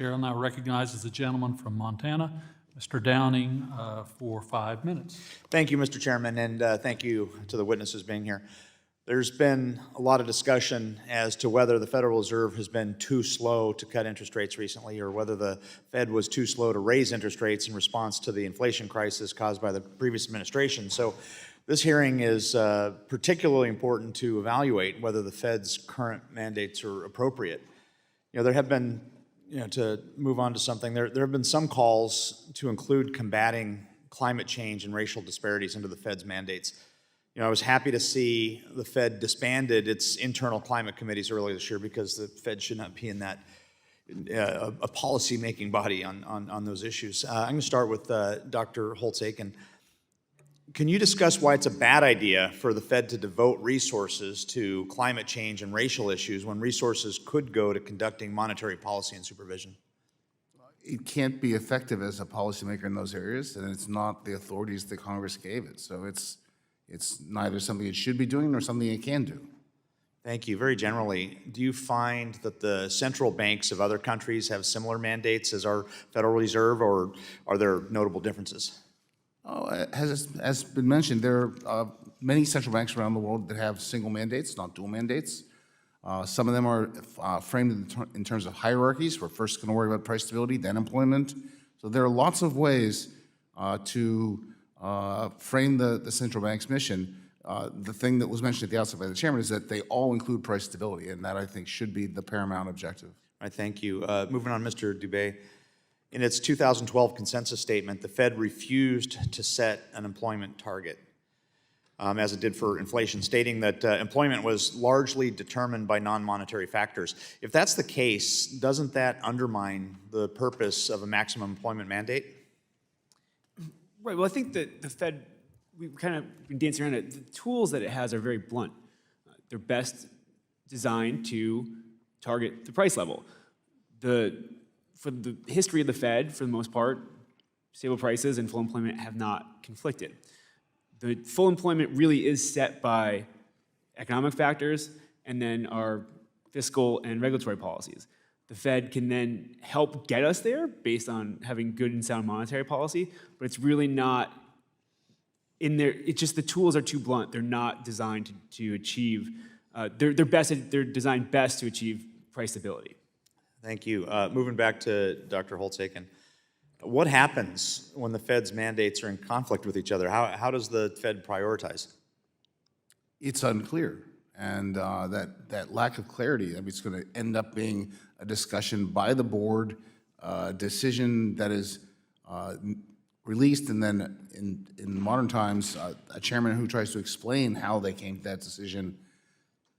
Chair, and I recognize the gentleman from Montana, Mr. Downing, for 5 minutes. Thank you, Mr. Chairman, and thank you to the witnesses being here. There's been a lot of discussion as to whether the Federal Reserve has been too slow to cut interest rates recently, or whether the Fed was too slow to raise interest rates in response to the inflation crisis caused by the previous administration. So this hearing is particularly important to evaluate whether the Fed's current mandates are appropriate. There have been, to move on to something, there have been some calls to include combating climate change and racial disparities into the Fed's mandates. I was happy to see the Fed disbanded its internal climate committees earlier this year, because the Fed should not be in that a policy-making body on those issues. I'm going to start with Dr. Holtz-Aiken. Can you discuss why it's a bad idea for the Fed to devote resources to climate change and racial issues when resources could go to conducting monetary policy and supervision? It can't be effective as a policymaker in those areas, and it's not the authorities that Congress gave it. So it's neither something it should be doing nor something it can do. Thank you. Very generally, do you find that the central banks of other countries have similar mandates as our Federal Reserve, or are there notable differences? Oh, as been mentioned, there are many central banks around the world that have single mandates, not dual mandates. Some of them are framed in terms of hierarchies. We're first going to worry about price stability, then employment. So there are lots of ways to frame the central bank's mission. The thing that was mentioned at the outset by the chairman is that they all include price stability, and that, I think, should be the paramount objective. All right, thank you. Moving on, Mr. Dubé. In its 2012 consensus statement, the Fed refused to set an employment target, as it did for inflation, stating that employment was largely determined by non-monetary factors. If that's the case, doesn't that undermine the purpose of a maximum employment mandate? Right. Well, I think that the Fed, we've kind of been dancing around it. The tools that it has are very blunt. They're best designed to target the price level. For the history of the Fed, for the most part, stable prices and full employment have not conflicted. The full employment really is set by economic factors and then our fiscal and regulatory policies. The Fed can then help get us there based on having good and sound monetary policy, but it's really not in there. It's just the tools are too blunt. They're not designed to achieve, they're designed best to achieve price stability. Thank you. Moving back to Dr. Holtz-Aiken. What happens when the Fed's mandates are in conflict with each other? How does the Fed prioritize? It's unclear, and that lack of clarity, I mean, it's going to end up being a discussion by the board, a decision that is released, and then in modern times, a chairman who tries to explain how they came to that decision.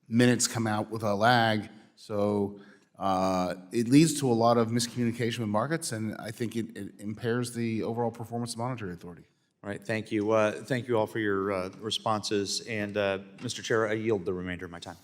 Minutes come out with a lag, so it leads to a lot of miscommunication with markets, and I think it impairs the overall performance of the monetary authority. All right, thank you. Thank you all for your responses. And Mr. Chair, I yield the remainder of my time.